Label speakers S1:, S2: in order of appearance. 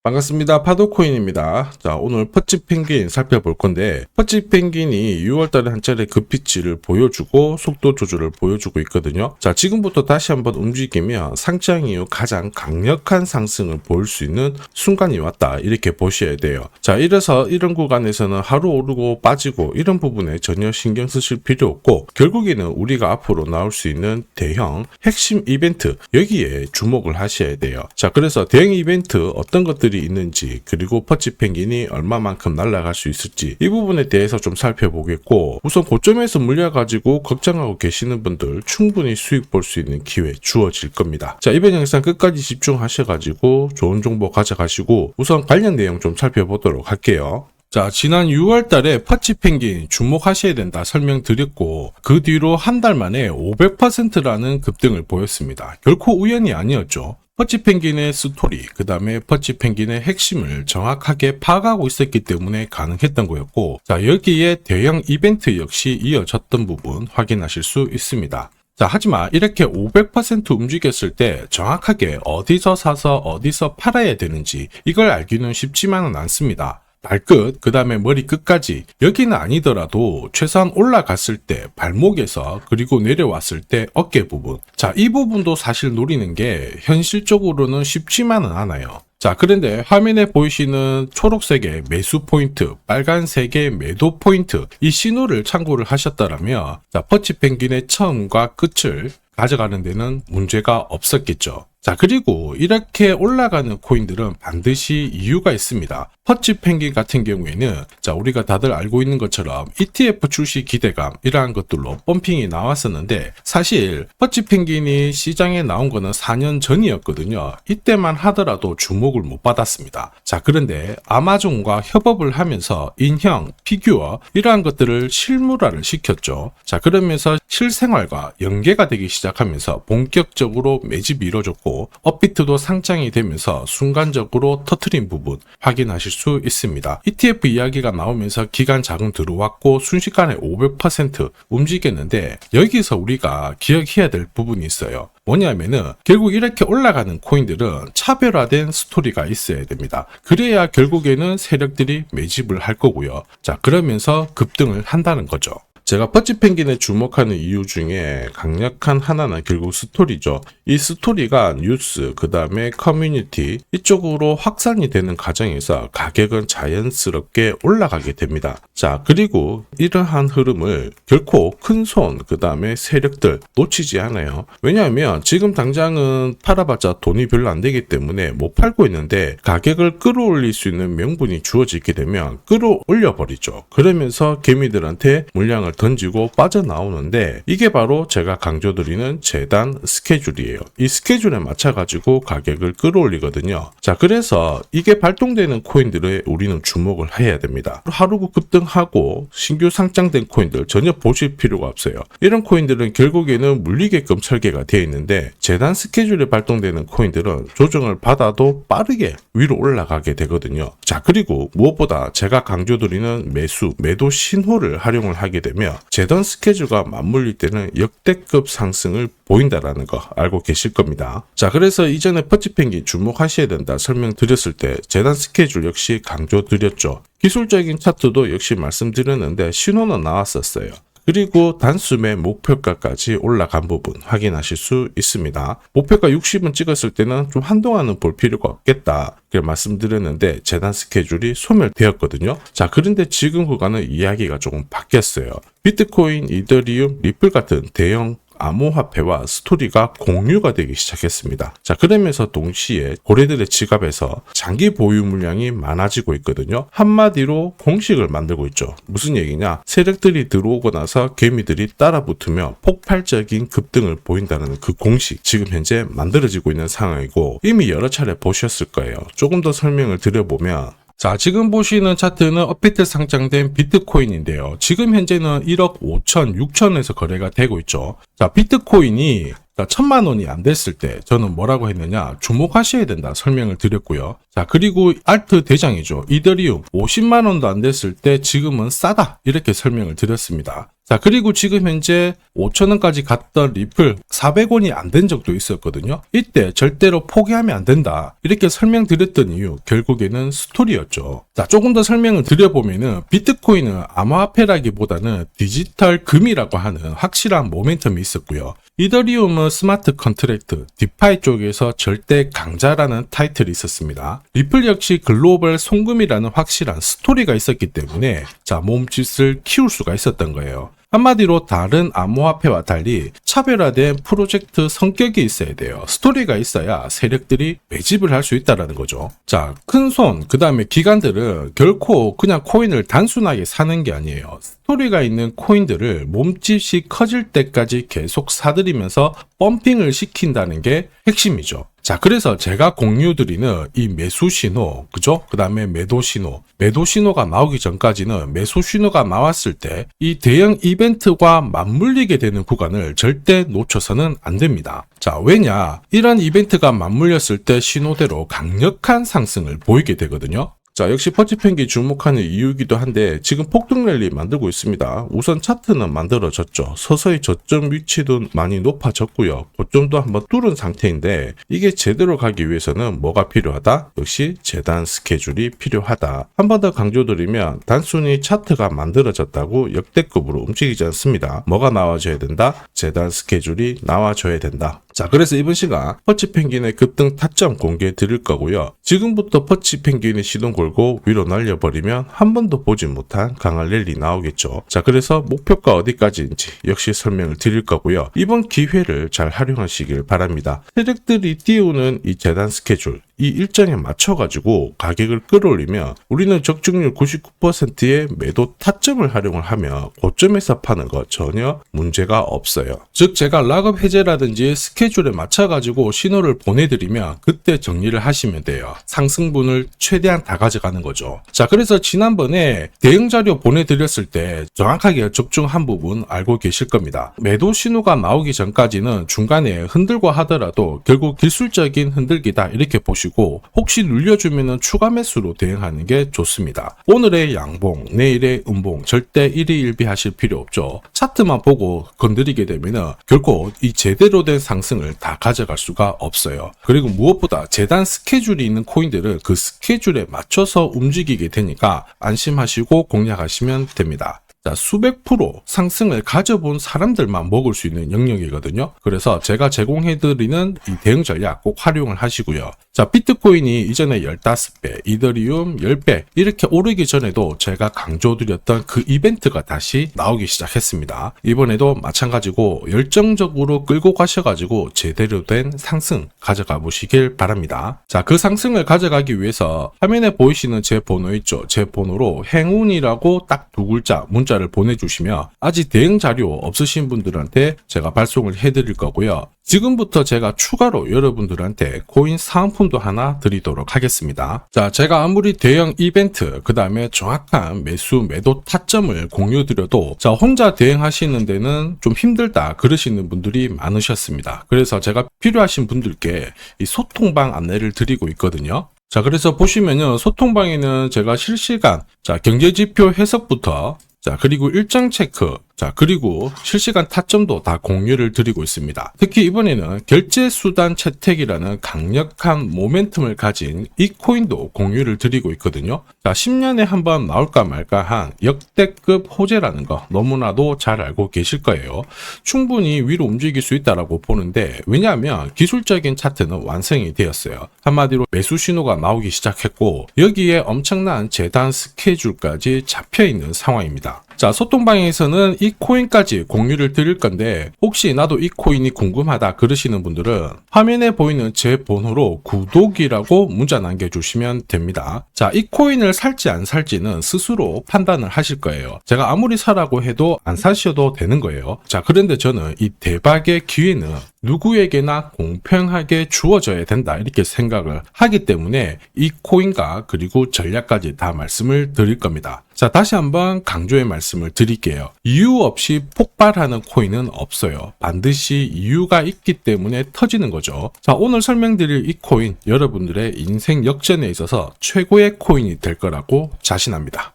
S1: 반갑습니다. 파도코인입니다. 자, 오늘 퍼치펭귄 살펴볼 건데, 퍼치펭귄이 6월달에 한 차례 급피치를 보여주고 속도 조절을 보여주고 있거든요. 자, 지금부터 다시 한번 움직이면 상장 이후 가장 강력한 상승을 보일 수 있는 순간이 왔다, 이렇게 보셔야 돼요. 자, 이래서 이런 구간에서는 하루 오르고 빠지고 이런 부분에 전혀 신경 쓰실 필요 없고, 결국에는 우리가 앞으로 나올 수 있는 대형 핵심 이벤트, 여기에 주목을 하셔야 돼요. 자, 그래서 대형 이벤트 어떤 것들이 있는지, 그리고 퍼치펭귄이 얼마만큼 날아갈 수 있을지, 이 부분에 대해서 좀 살펴보겠고, 우선 고점에서 물려가지고 걱정하고 계시는 분들 충분히 수익 볼 수 있는 기회 주어질 겁니다. 자, 이번 영상 끝까지 집중하셔가지고 좋은 정보 가져가시고, 우선 관련 내용 좀 살펴보도록 할게요. 자, 지난 6월 달에 퍼치펭귄 주목하셔야 된다 설명드렸고, 그 뒤로 한 달 만에 500%라는 급등을 보였습니다. 결코 우연이 아니었죠. 퍼치펭귄의 스토리, 그 다음에 퍼치펭귄의 핵심을 정확하게 파악하고 있었기 때문에 가능했던 거였고, 자, 여기에 대형 이벤트 역시 이어졌던 부분 확인하실 수 있습니다. 자, 하지만 이렇게 500% 움직였을 때 정확하게 어디서 사서 어디서 팔아야 되는지 이걸 알기는 쉽지만은 않습니다. 발끝, 그 다음에 머리 끝까지, 여기는 아니더라도 최소한 올라갔을 때 발목에서, 그리고 내려왔을 때 어깨 부분, 자, 이 부분도 사실 노리는 게 현실적으로는 쉽지만은 않아요. 자, 그런데 화면에 보이시는 초록색의 매수 포인트, 빨간색의 매도 포인트, 이 신호를 참고를 하셨다면, 자, 퍼치펭귄의 처음과 끝을 가져가는 데는 문제가 없었겠죠. 자, 그리고 이렇게 올라가는 코인들은 반드시 이유가 있습니다. 퍼치펭귄 같은 경우에는, 자, 우리가 다들 알고 있는 것처럼 ETF 출시 기대감, 이러한 것들로 펌핑이 나왔었는데, 사실 퍼치펭귄이 시장에 나온 거는 4년 전이었거든요. 이때만 하더라도 주목을 못 받았습니다. 자, 그런데 아마존과 협업을 하면서 인형, 피규어, 이러한 것들을 실물화를 시켰죠. 자, 그러면서 실생활과 연계가 되기 시작하면서 본격적으로 매집이 이루어졌고, 업비트도 상장이 되면서 순간적으로 터트린 부분 확인하실 수 있습니다. ETF 이야기가 나오면서 기간 자금 들어왔고 순식간에 500% 움직였는데, 여기서 우리가 기억해야 될 부분이 있어요. 뭐냐면은 결국 이렇게 올라가는 코인들은 차별화된 스토리가 있어야 됩니다. 그래야 결국에는 세력들이 매집을 할 거고요. 자, 그러면서 급등을 한다는 거죠. 제가 퍼치펭귄에 주목하는 이유 중에 강력한 하나는 결국 스토리죠. 이 스토리가 뉴스, 그 다음에 커뮤니티 이쪽으로 확산이 되는 과정에서 가격은 자연스럽게 올라가게 됩니다. 자, 그리고 이러한 흐름을 결코 큰손, 그 다음에 세력들 놓치지 않아요. 왜냐하면 지금 당장은 팔아봤자 돈이 별로 안 되기 때문에 못 팔고 있는데, 가격을 끌어올릴 수 있는 명분이 주어지게 되면 끌어올려 버리죠. 그러면서 개미들한테 물량을 던지고 빠져나오는데, 이게 바로 제가 강조드리는 재단 스케줄이에요. 이 스케줄에 맞춰가지고 가격을 끌어올리거든요. 자, 그래서 이게 발동되는 코인들에 우리는 주목을 해야 됩니다. 하루 급등하고 신규 상장된 코인들 전혀 보실 필요가 없어요. 이런 코인들은 결국에는 물리게끔 설계가 되어 있는데, 재단 스케줄에 발동되는 코인들은 조정을 받아도 빠르게 위로 올라가게 되거든요. 자, 그리고 무엇보다 제가 강조드리는 매수, 매도 신호를 활용을 하게 되면 재단 스케줄과 맞물릴 때는 역대급 상승을 보인다라는 거 알고 계실 겁니다. 자, 그래서 이전에 퍼치펭귄 주목하셔야 된다 설명드렸을 때 재단 스케줄 역시 강조드렸죠. 기술적인 차트도 역시 말씀드렸는데 신호는 나왔었어요. 그리고 단숨에 목표가까지 올라간 부분 확인하실 수 있습니다. 목표가 60은 찍었을 때는 좀 한동안은 볼 필요가 없겠다, 그렇게 말씀드렸는데 재단 스케줄이 소멸되었거든요. 자, 그런데 지금 구간은 이야기가 조금 바뀌었어요. 비트코인, 이더리움, 리플 같은 대형 암호화폐와 스토리가 공유가 되기 시작했습니다. 자, 그러면서 동시에 고래들의 지갑에서 장기 보유 물량이 많아지고 있거든요. 한마디로 공식을 만들고 있죠. 무슨 얘기냐? 세력들이 들어오고 나서 개미들이 따라 붙으며 폭발적인 급등을 보인다는 그 공식, 지금 현재 만들어지고 있는 상황이고, 이미 여러 차례 보셨을 거예요. 조금 더 설명을 드려보면, 자, 지금 보시는 차트는 업비트 상장된 비트코인인데요. 지금 현재는 1억 5천, 6천에서 거래가 되고 있죠. 자, 비트코인이 1,000만 원이 안 됐을 때 저는 뭐라고 했느냐, 주목하셔야 된다 설명을 드렸고요. 자, 그리고 알트 대장이죠. 이더리움 50만 원도 안 됐을 때 지금은 싸다, 이렇게 설명을 드렸습니다. 자, 그리고 지금 현재 5,000원까지 갔던 리플 400원이 안 된 적도 있었거든요. 이때 절대로 포기하면 안 된다. 이렇게 설명드렸던 이유, 결국에는 스토리였죠. 자, 조금 더 설명을 드려보면은 비트코인은 암호화폐라기보다는 디지털 금이라고 하는 확실한 모멘텀이 있었고요. 이더리움은 스마트 컨트랙트, 디파이 쪽에서 절대 강자라는 타이틀이 있었습니다. 리플 역시 글로벌 송금이라는 확실한 스토리가 있었기 때문에 자, 몸짓을 키울 수가 있었던 거예요. 한마디로 다른 암호화폐와 달리 차별화된 프로젝트 성격이 있어야 돼요. 스토리가 있어야 세력들이 매집을 할 수 있다는 거죠. 자, 큰손, 그 다음에 기관들은 결코 그냥 코인을 단순하게 사는 게 아니에요. 스토리가 있는 코인들을 몸집이 커질 때까지 계속 사들이면서 펌핑을 시킨다는 게 핵심이죠. 자, 그래서 제가 공유드리는 이 매수 신호, 그죠? 그 다음에 매도 신호. 매도 신호가 나오기 전까지는 매수 신호가 나왔을 때 이 대형 이벤트와 맞물리게 되는 구간을 절대 놓쳐서는 안 됩니다. 자, 왜냐? 이런 이벤트가 맞물렸을 때 신호대로 강력한 상승을 보이게 되거든요. 자, 역시 퍼치펭귄 주목하는 이유이기도 한데 지금 폭등 랠리 만들고 있습니다. 우선 차트는 만들어졌죠. 서서히 저점 위치도 많이 높아졌고요. 고점도 한번 뚫은 상태인데 이게 제대로 가기 위해서는 뭐가 필요하다? 역시 재단 스케줄이 필요하다. 한 번 더 강조드리면 단순히 차트가 만들어졌다고 역대급으로 움직이지 않습니다. 뭐가 나와줘야 된다? 재단 스케줄이 나와줘야 된다. 자, 그래서 이번 시간 퍼치펭귄의 급등 타점 공개해 드릴 거고요. 지금부터 퍼치펭귄이 시동 걸고 위로 날려버리면 한 번도 보지 못한 강한 랠리 나오겠죠. 자, 그래서 목표가 어디까지인지 역시 설명을 드릴 거고요. 이번 기회를 잘 활용하시길 바랍니다. 세력들이 띄우는 이 재단 스케줄, 이 일정에 맞춰가지고 가격을 끌어올리면 우리는 적중률 99%의 매도 타점을 활용을 하며 고점에서 파는 거 전혀 문제가 없어요. 즉 제가 락업 해제라든지 스케줄에 맞춰가지고 신호를 보내드리면 그때 정리를 하시면 돼요. 상승분을 최대한 다 가져가는 거죠. 자, 그래서 지난번에 대응 자료 보내드렸을 때 정확하게 적중한 부분 알고 계실 겁니다. 매도 신호가 나오기 전까지는 중간에 흔들고 하더라도 결국 기술적인 흔들기다 이렇게 보시고 혹시 눌려주면 추가 매수로 대응하는 게 좋습니다. 오늘의 양봉, 내일의 음봉 절대 일희일비하실 필요 없죠. 차트만 보고 건드리게 되면 결코 이 제대로 된 상승을 다 가져갈 수가 없어요. 그리고 무엇보다 재단 스케줄이 있는 코인들은 그 스케줄에 맞춰서 움직이게 되니까 안심하시고 공략하시면 됩니다. 자, 수백 프로 상승을 가져본 사람들만 먹을 수 있는 영역이거든요. 그래서 제가 제공해드리는 이 대응 전략 꼭 활용을 하시고요. 자, 비트코인이 이전에 15배, 이더리움 10배 이렇게 오르기 전에도 제가 강조드렸던 그 이벤트가 다시 나오기 시작했습니다. 이번에도 마찬가지고 열정적으로 끌고 가셔가지고 제대로 된 상승 가져가 보시길 바랍니다. 자, 그 상승을 가져가기 위해서 화면에 보이시는 제 번호 있죠. 제 번호로 행운이라고 딱 두 글자 문자를 보내주시면 아직 대응 자료 없으신 분들한테 제가 발송을 해드릴 거고요. 지금부터 제가 추가로 여러분들한테 코인 사은품도 하나 드리도록 하겠습니다. 자, 제가 아무리 대형 이벤트, 그 다음에 정확한 매수, 매도 타점을 공유드려도 자, 혼자 대응하시는 데는 좀 힘들다 그러시는 분들이 많으셨습니다. 그래서 제가 필요하신 분들께 이 소통방 안내를 드리고 있거든요. 자, 그래서 보시면요, 소통방에는 제가 실시간 경제지표 해석부터 그리고 일정 체크, 그리고 실시간 타점도 다 공유를 드리고 있습니다. 특히 이번에는 결제수단 채택이라는 강력한 모멘텀을 가진 이 코인도 공유를 드리고 있거든요. 10년에 한번 나올까 말까 한 역대급 호재라는 거 너무나도 잘 알고 계실 거예요. 충분히 위로 움직일 수 있다고 보는데 왜냐하면 기술적인 차트는 완성이 되었어요. 한마디로 매수 신호가 나오기 시작했고 여기에 엄청난 재단 스케줄까지 잡혀있는 상황입니다. 자, 소통방에서는 이 코인까지 공유를 드릴 건데 혹시 나도 이 코인이 궁금하다 그러시는 분들은 화면에 보이는 제 번호로 구독이라고 문자 남겨주시면 됩니다. 자, 이 코인을 살지 안 살지는 스스로 판단을 하실 거예요. 제가 아무리 사라고 해도 안 사셔도 되는 거예요. 자, 그런데 저는 이 대박의 기회는 누구에게나 공평하게 주어져야 된다 이렇게 생각을 하기 때문에 이 코인과 그리고 전략까지 다 말씀을 드릴 겁니다. 자, 다시 한번 강조의 말씀을 드릴게요. 이유 없이 폭발하는 코인은 없어요. 반드시 이유가 있기 때문에 터지는 거죠. 자, 오늘 설명드릴 이 코인 여러분들의 인생 역전에 있어서 최고의 코인이 될 거라고 자신합니다.